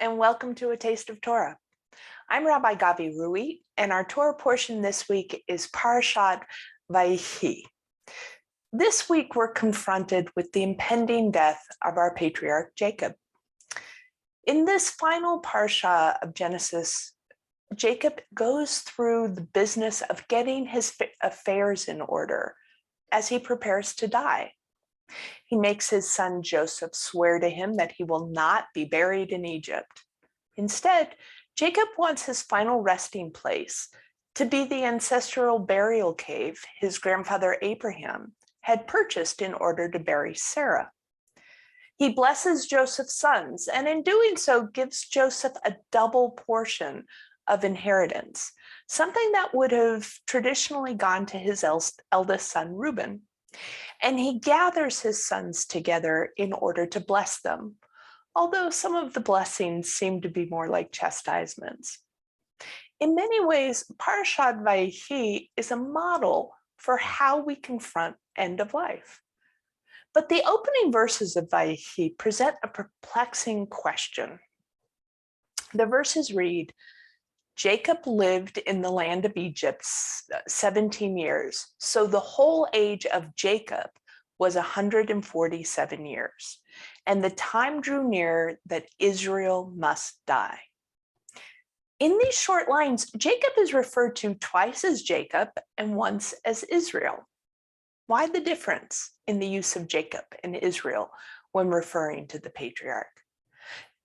and welcome to A Taste of Torah. I'm Rabbi Gabi Rui, and our Torah portion this week is Parashat Vayechi. This week, we're confronted with the impending death of our patriarch Jacob. In this final parashah of Genesis, Jacob goes through the business of getting his affairs in order as he prepares to die. He makes his son Joseph swear to him that he will not be buried in Egypt. Instead, Jacob wants his final resting place to be the ancestral burial cave his grandfather Abraham had purchased in order to bury Sarah. He blesses Joseph's sons, and in doing so gives Joseph a double portion of inheritance, something that would have traditionally gone to his eldest son Reuben. And he gathers his sons together in order to bless them, although some of the blessings seem to be more like chastisements. In many ways, Parashat Vayechi is a model for how we confront end of life. But the opening verses of Vayechi present a perplexing question. The verses read, Jacob lived in the land of Egypt 17 years, so the whole age of Jacob was 147 years, and the time drew near that Israel must die. In these short lines, Jacob is referred to twice as Jacob and once as Israel. Why the difference in the use of Jacob and Israel when referring to the patriarch?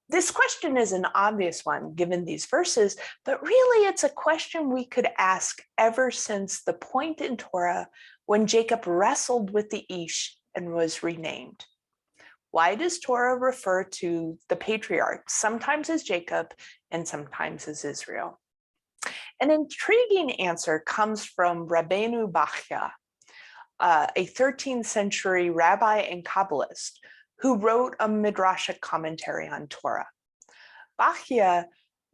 This question is an obvious one given these verses, but really it's a question we could ask ever since the point in Torah when Jacob wrestled with the Ish and was renamed. Why does Torah refer to the patriarch sometimes as Jacob and sometimes as Israel? An intriguing answer comes from Rabbenu Bachya, a 13th century rabbi and Kabbalist who wrote a midrashic commentary on Torah. Bachya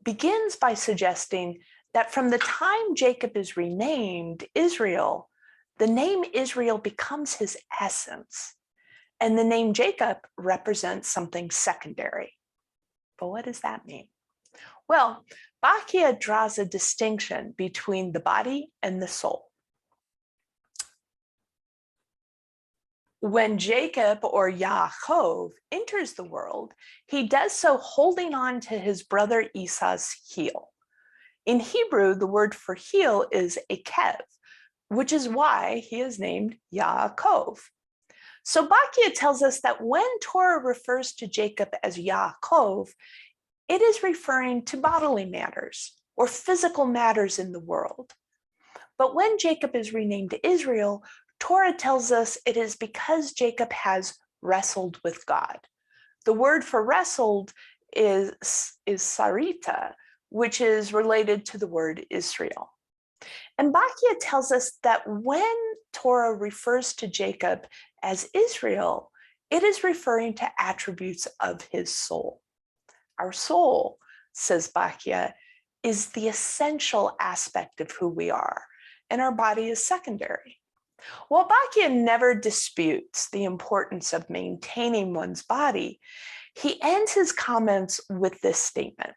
begins by suggesting that from the time Jacob is renamed Israel, the name Israel becomes his essence, and the name Jacob represents something secondary. But what does that mean? Well, Bachya draws a distinction between the body and the soul. When Jacob, or Yaakov, enters the world, he does so holding on to his brother Esau's heel. In Hebrew, the word for heel is akev, which is why he is named Yaakov. So Bachya tells us that when Torah refers to Jacob as Yaakov, it is referring to bodily matters or physical matters in the world. But when Jacob is renamed Israel, Torah tells us it is because Jacob has wrestled with God. The word for wrestled is sarita, which is related to the word Israel. And Bachya tells us that when Torah refers to Jacob as Israel, it is referring to attributes of his soul. Our soul, says Bachya, is the essential aspect of who we are, and our body is secondary. While Bachya never disputes the importance of maintaining one's body, he ends his comments with this statement.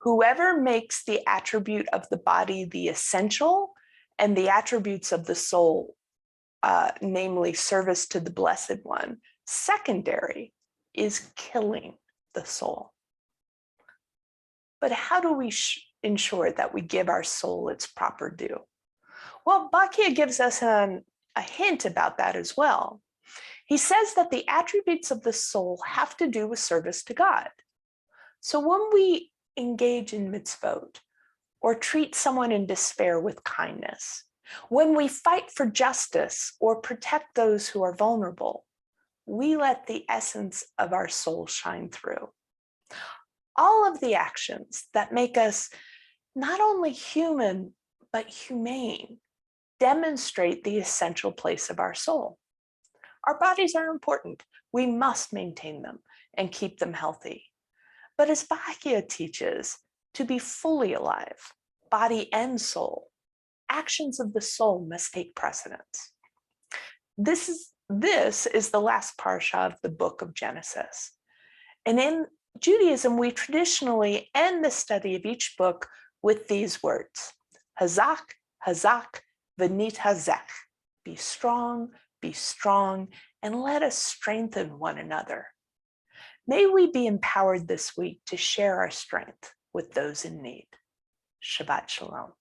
Whoever makes the attribute of the body the essential and the attributes of the soul, namely service to the Blessed One, secondary, is killing the soul. But how do we ensure that we give our soul its proper due? Well, Bachya gives us a hint about that as well. He says that the attributes of the soul have to do with service to God. So when we engage in mitzvot or treat someone in despair with kindness, when we fight for justice or protect those who are vulnerable, we let the essence of our soul shine through. All of the actions that make us not only human, but humane demonstrate the essential place of our soul. Our bodies are important. We must maintain them and keep them healthy. But as Bachya teaches, to be fully alive, body and soul, actions of the soul must take precedence. This is the last parashah of the book of Genesis. And in Judaism, we traditionally end the study of each book with these words: Hazak, Hazak, V'nit Hazek. Be strong, and let us strengthen one another. May we be empowered this week to share our strength with those in need. Shabbat Shalom.